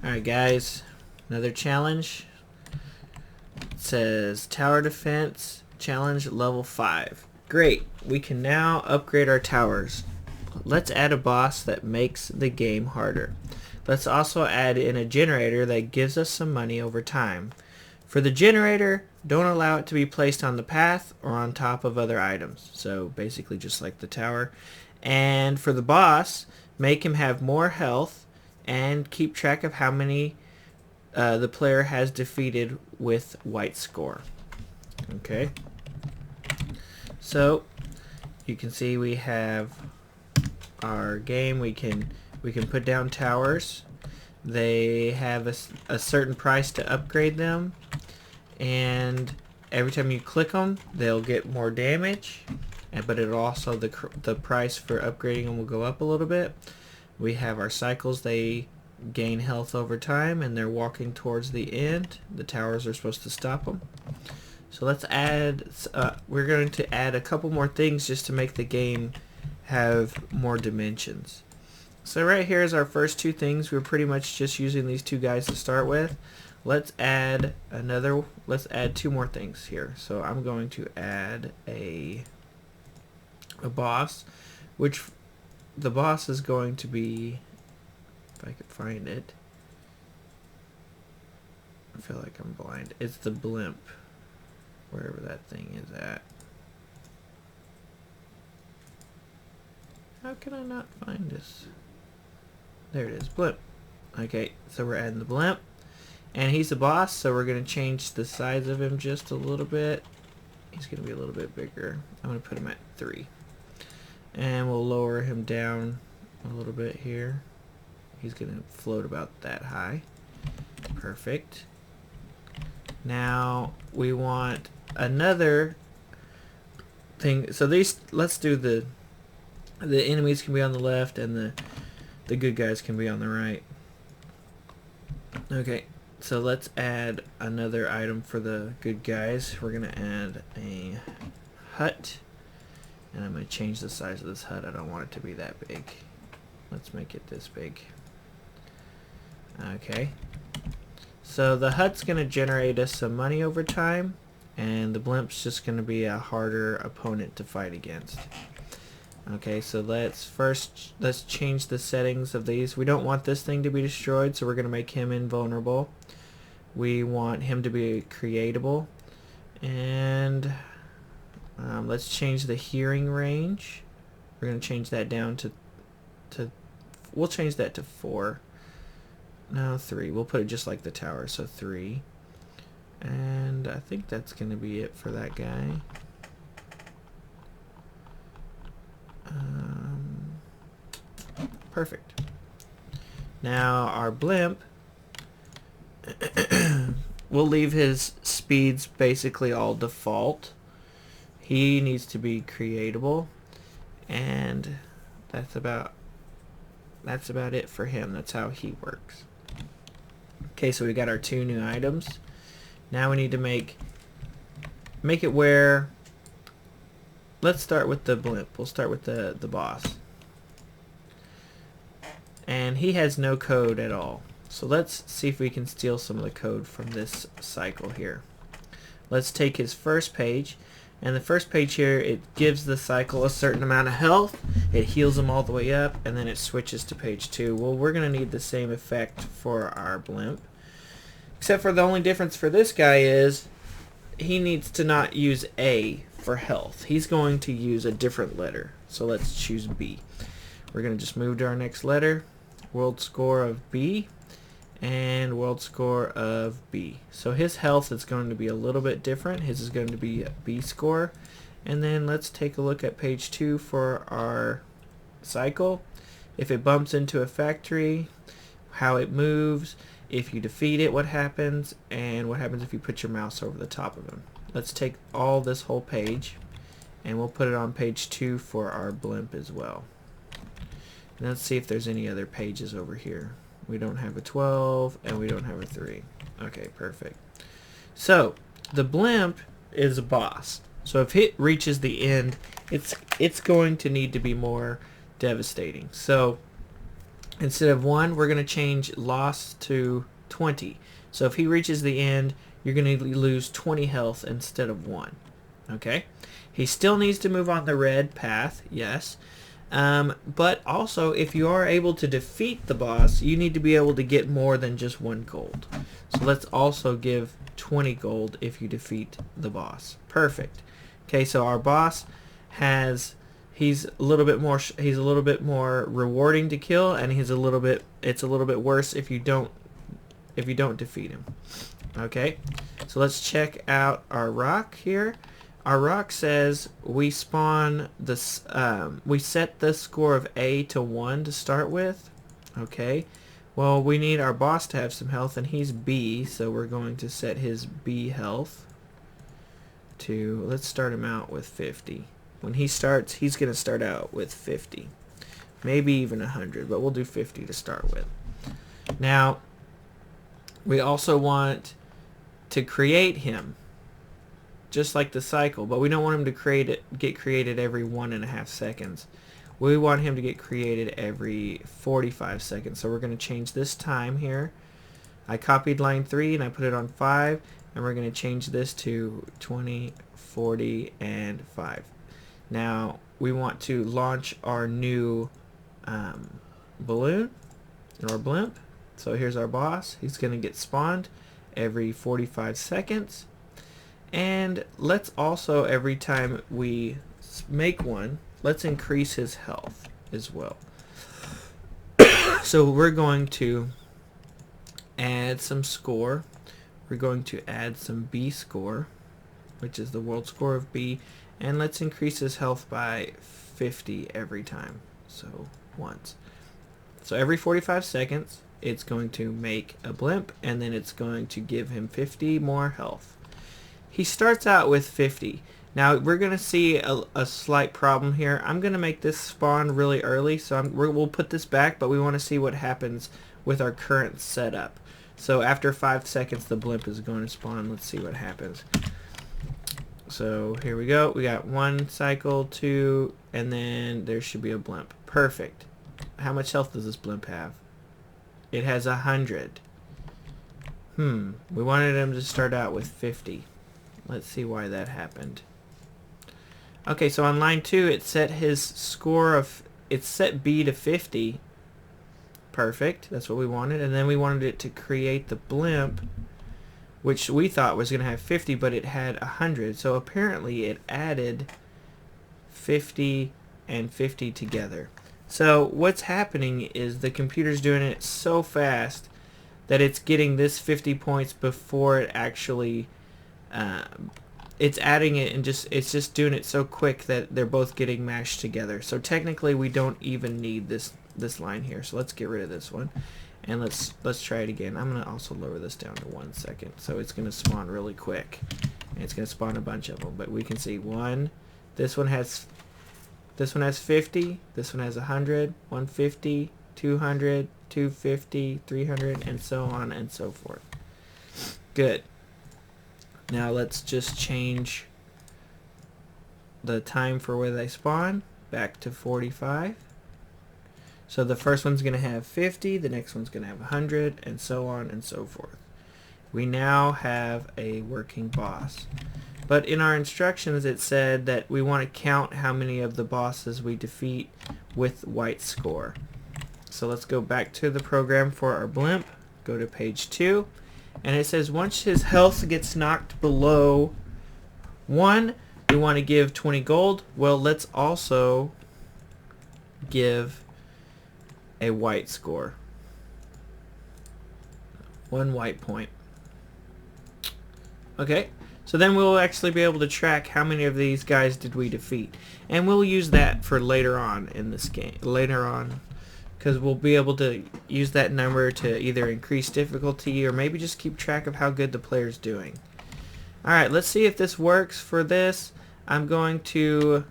Alright guys, another challenge. It says Tower Defense Challenge Level 5. Great, we can now upgrade our towers. Let's add a boss that makes the game harder. Let's also add in a generator that gives us some money over time. For the generator, don't allow it to be placed on the path or on top of other items. So basically just like the tower. And for the boss, make him have more health and keep track of how many the player has defeated with white score. Okay. So you can see we have our game. We can put down towers. They have a certain price to upgrade them, and every time you click them they'll get more damage, but it also the price for upgrading them will go up a little bit. We have our cycles. They gain health over time and they're walking towards the end. The towers are supposed to stop them. So let's add we're going to add a couple more things just to make the game have more dimensions. So right here is our first two things. We're pretty much just using these two guys to start with. Let's add two more things here. So I'm going to add a boss, which the boss is going to be, if I could find it, I feel like I'm blind. It's the blimp, wherever that thing is at. How can I not find this? There it is, blimp. Okay, so we're adding the blimp, and he's the boss, so we're going to change the size of him just a little bit. He's going to be a little bit bigger. I'm going to put him at 3. And we'll lower him down a little bit here. He's going to float about that high. Perfect. Now we want another thing. So let's do the enemies can be on the left and the good guys can be on the right. Okay, so let's add another item for the good guys. We're going to add a hut. And I'm going to change the size of this hut. I don't want it to be that big. Let's make it this big. Okay. So the hut's going to generate us some money over time, and the blimp's just going to be a harder opponent to fight against. Okay, so let's change the settings of these. We don't want this thing to be destroyed, so we're going to make him invulnerable. We want him to be creatable, and let's change the hearing range. We're going to change that down to we'll change that to 4. No, 3. We'll put it just like the tower, so 3. And I think that's going to be it for that guy. Perfect. Now our blimp, we'll leave his speeds basically all default. He needs to be creatable, and that's about it for him. That's how he works. Okay, so we got our 2 new items. Now we need to make it where, let's start with the blimp. We'll start with the boss. And he has no code at all. So let's see if we can steal some of the code from this cycle here. Let's take his first page. And the first page here, it gives the cycle a certain amount of health. It heals him all the way up, and then it switches to page 2. Well, we're going to need the same effect for our blimp. Except for the only difference for this guy is he needs to not use A for health. He's going to use a different letter. So let's choose B. We're going to just move to our next letter. World score of B. And world score of B. So his health is going to be a little bit different. His is going to be a B score. And then let's take a look at page 2 for our cycle. If it bumps into a factory, how it moves, if you defeat it, what happens, and what happens if you put your mouse over the top of him. Let's take all this whole page and we'll put it on page 2 for our blimp as well. And let's see if there's any other pages over here. We don't have a 12 and we don't have a 3. Okay, perfect. So the blimp is a boss. So if it reaches the end, it's going to need to be more devastating. So Instead of 1, we're going to change loss to 20. So if he reaches the end, you're going to lose 20 health instead of 1. Okay? He still needs to move on the red path, yes. But also, if you are able to defeat the boss, you need to be able to get more than just 1 gold. So let's also give 20 gold if you defeat the boss. Perfect. Okay, so our boss has... He's a little bit more rewarding to kill, and it's a little bit worse if you don't defeat him. Okay, so let's check out our rock here. Our rock says we spawn this. We set the score of A to 1 to start with. Okay, well, we need our boss to have some health, and he's B, so we're going to set his B health to. Let's start him out with 50. When he starts, he's going to start out with 50. Maybe even 100, but we'll do 50 to start with. Now, we also want to create him, just like the cycle, but we don't want him to get created every 1.5 seconds. We want him to get created every 45 seconds. So we're going to change this time here. I copied line 3 and I put it on 5, and we're going to change this to 20, 40, and 5. Now we want to launch our new balloon or blimp. So here's our boss. He's going to get spawned every 45 seconds. And let's also, every time we make one, let's increase his health as well. So we're going to add some score. We're going to add some B score, which is the world score of B. And let's increase his health by 50 every time. So once. So every 45 seconds, it's going to make a blimp, and then it's going to give him 50 more health. He starts out with 50. Now we're going to see a slight problem here. I'm going to make this spawn really early, so we'll put this back, but we want to see what happens with our current setup. So after 5 seconds, the blimp is going to spawn. Let's see what happens. So here we go. We got 1 cycle, 2, and then there should be a blimp. Perfect. How much health does this blimp have? It has 100. We wanted him to start out with 50. Let's see why that happened. Okay, so on line 2, it set his score of... It set B to 50. Perfect. That's what we wanted. And then we wanted it to create the blimp, which we thought was going to have 50, but it had 100. So apparently it added 50 and 50 together. So what's happening is the computer's doing it so fast that it's getting this 50 points before it actually... it's adding it, and it's just doing it so quick that they're both getting mashed together. So technically we don't even need this line here. So let's get rid of this one. And let's try it again. I'm going to also lower this down to 1 second. So it's going to spawn really quick. And it's going to spawn a bunch of them. But we can see this one has 50. This one has 100, 150, 200, 250, 300, and so on and so forth. Good. Now let's just change the time for where they spawn back to 45. So the first one's going to have 50, the next one's going to have 100, and so on and so forth. We now have a working boss. But in our instructions it said that we want to count how many of the bosses we defeat with white score. So let's go back to the program for our blimp, go to page 2, and it says once his health gets knocked below 1, we want to give 20 gold. Well, let's also give a white score. 1 white point. Okay, so then we'll actually be able to track how many of these guys did we defeat. And we'll use that for later on in this game. Later on, because we'll be able to use that number to either increase difficulty or maybe just keep track of how good the player's doing. Alright, let's see if this works. For this, I'm going to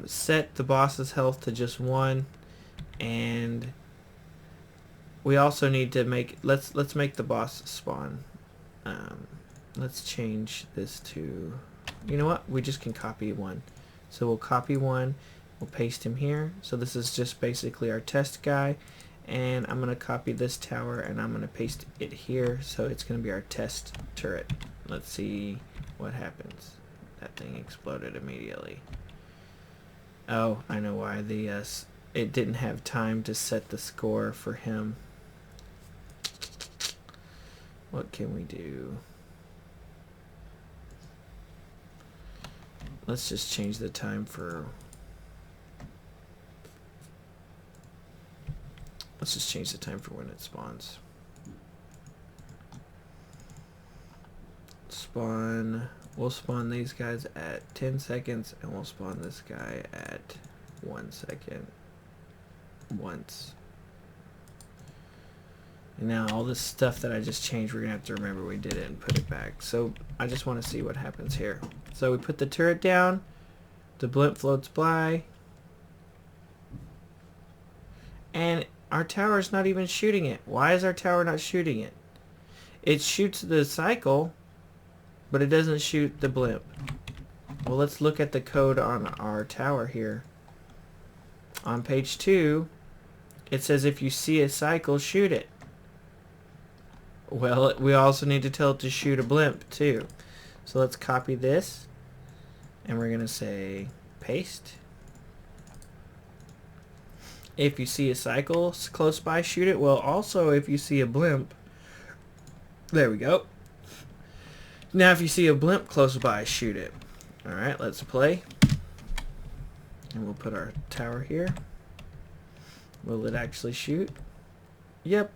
set the boss's health to just 1. And we also need to make... Let's make the boss spawn. Let's change this to... You know what? We just can copy 1. So we'll copy 1. We'll paste him here. So this is just basically our test guy. And I'm going to copy this tower and I'm going to paste it here, so it's going to be our test turret. Let's see what happens. That thing exploded immediately. Oh, I know why. It didn't have time to set the score for him. What can we do? Let's just change the time for... Let's just change the time for when it spawns. We'll spawn these guys at 10 seconds, and we'll spawn this guy at 1 second once. And now all this stuff that I just changed, we're gonna have to remember we did it and put it back. So I just want to see what happens here. So we put the turret down, the blimp floats by, and our tower's not even shooting it. Why is our tower not shooting it? It shoots the cycle, but it doesn't shoot the blimp. Well, let's look at the code on our tower here. On page 2, it says if you see a cycle, shoot it. Well, we also need to tell it to shoot a blimp too. So let's copy this, and we're going to say paste. If you see a cycle close by, shoot it. Well, also if you see a blimp, there we go. Now if you see a blimp close by, shoot it. Alright, let's play. And we'll put our tower here. Will it actually shoot? Yep.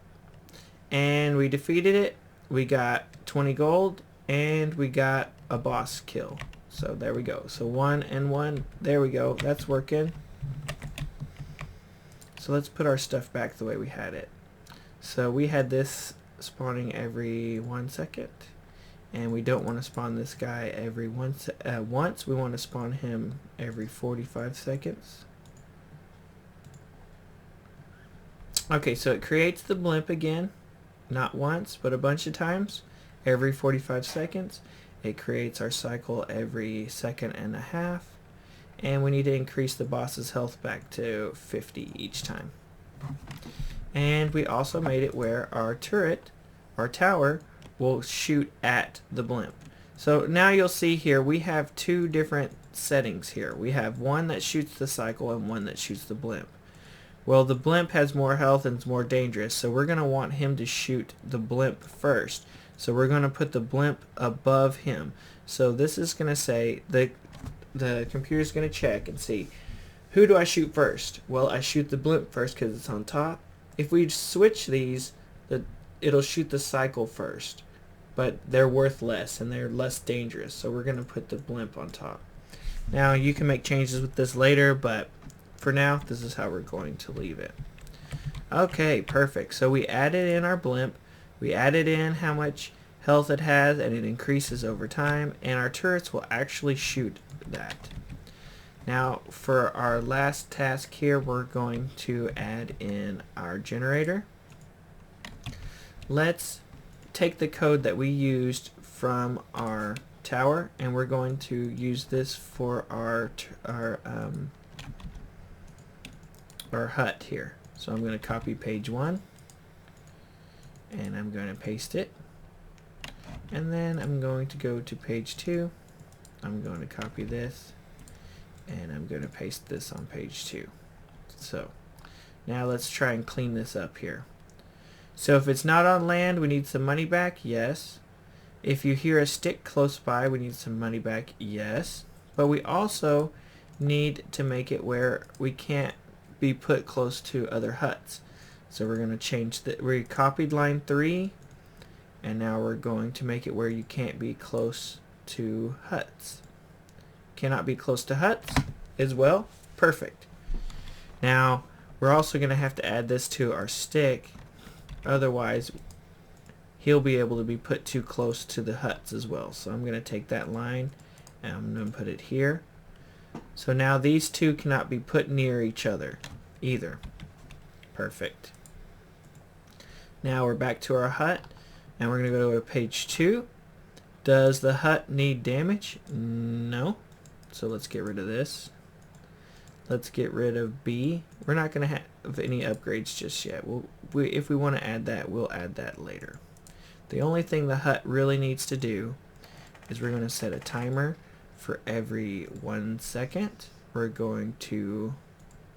And we defeated it. We got 20 gold, and we got a boss kill. So there we go. So 1 and 1. There we go. That's working. So let's put our stuff back the way we had it. So we had this spawning every 1 second, and we don't want to spawn this guy every once. We want to spawn him every 45 seconds. Okay, so it creates the blimp again, not once, but a bunch of times, every 45 seconds. It creates our cycle every second and a half. And we need to increase the boss's health back to 50 each time. And we also made it where our turret, our tower, will shoot at the blimp. So now you'll see here we have two different settings here. We have one that shoots the cycle and one that shoots the blimp. Well, the blimp has more health and is more dangerous, so we're going to want him to shoot the blimp first. So we're going to put the blimp above him. So this is going to say the computer's going to check and see, who do I shoot first? Well, I shoot the blimp first because it's on top. If we switch these, it'll shoot the cycle first, but they're worth less and they're less dangerous, so we're going to put the blimp on top. Now you can make changes with this later, but for now this is how we're going to leave it. Okay, perfect. So we added in our blimp, we added in how much health it has, and it increases over time, and our turrets will actually shoot that. Now for our last task here, we're going to add in our generator. Let's take the code that we used from our tower, and we're going to use this for our hut here. So I'm going to copy page 1 and I'm going to paste it, and then I'm going to go to page 2. I'm going to copy this and I'm going to paste this on page 2. So now let's try and clean this up here. So if it's not on land, we need some money back, yes. If you hear a stick close by, we need some money back, yes. But we also need to make it where we can't be put close to other huts. So we're going to change that. We copied line 3, and now we're going to make it where you can't be close to huts. Cannot be close to huts as well. Perfect. Now we're also going to have to add this to our stick, otherwise he'll be able to be put too close to the huts as well. So I'm going to take that line and I'm going to put it here. So now these two cannot be put near each other either. Perfect. Now we're back to our hut, and we're going to go to page 2. Does the hut need damage? No. So let's get rid of this. Let's get rid of B. We're not going to have any upgrades just yet. If we want to add that, we'll add that later. The only thing the hut really needs to do is we're going to set a timer for every 1 second. We're going to,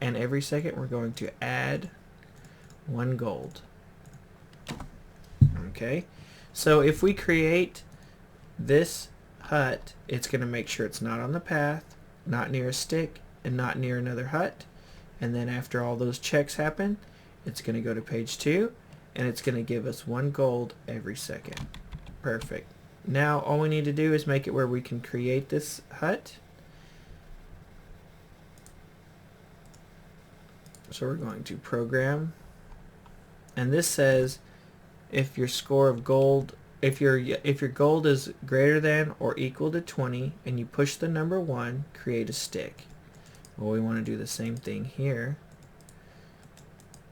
and every second we're going to add 1 gold. Okay, so if we create this hut, it's going to make sure it's not on the path, not near a stick, and not near another hut. And then after all those checks happen, it's going to go to page 2, and it's going to give us 1 gold every second. Perfect. Now all we need to do is make it where we can create this hut. So we're going to program, and this says if your score of gold, if your gold is greater than or equal to 20 and you push the number 1, create a stick. Well, we want to do the same thing here,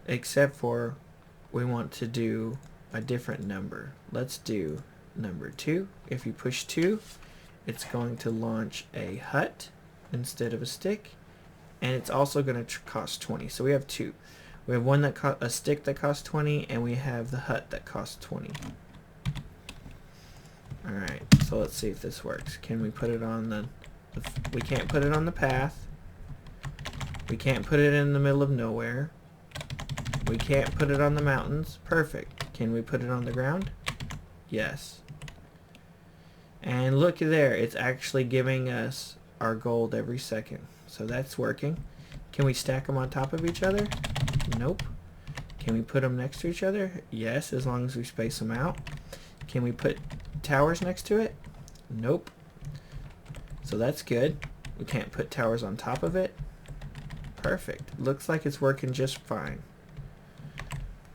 except for we want to do a different number. Let's do number 2. If you push 2, it's going to launch a hut instead of a stick, and it's also going to cost 20. So we have 2. We have one that a stick that costs 20, and we have the hut that costs 20. Alright, so let's see if this works. Can we put it on the we can't put it on the path. We can't put it in the middle of nowhere. We can't put it on the mountains. Perfect. Can we put it on the ground? Yes. And look there, it's actually giving us our gold every second. So that's working. Can we stack them on top of each other? Nope. Can we put them next to each other? Yes, as long as we space them out. Can we put towers next to it? Nope. So that's good. We can't put towers on top of it. Perfect. Looks like it's working just fine.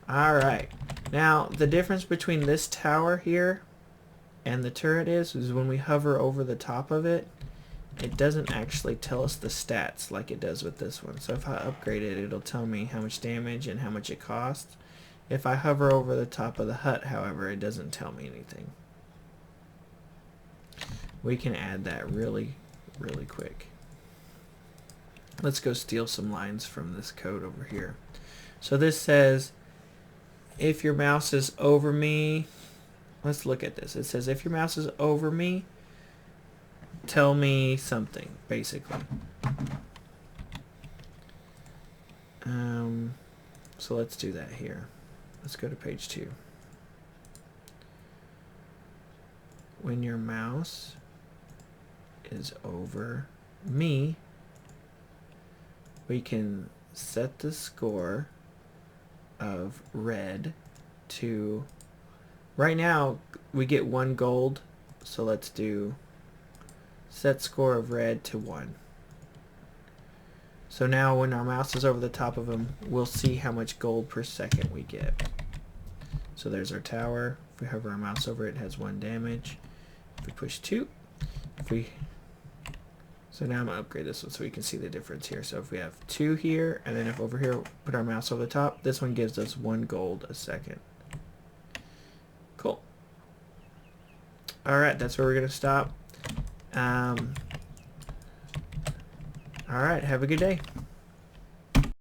Alright. Now, the difference between this tower here and the turret is when we hover over the top of it, it doesn't actually tell us the stats like it does with this one. So if I upgrade it, it'll tell me how much damage and how much it costs. If I hover over the top of the hut, however, it doesn't tell me anything. We can add that really quick. Let's go steal some lines from this code over here. So this says, if your mouse is over me, let's look at this. It says, if your mouse is over me, tell me something, basically. So let's do that here. Let's go to page 2. When your mouse is over me, we can set the score of red to, right now we get 1 gold, so let's do set score of red to 1. So now when our mouse is over the top of them, we'll see how much gold per second we get. So there's our tower. If we hover our mouse over it, it has 1 damage. If we push 2, so now I'm going to upgrade this one so we can see the difference here. So if we have 2 here, and then if over here put our mouse over the top, this one gives us 1 gold a second. Cool. Alright, that's where we're going to stop. Alright, have a good day.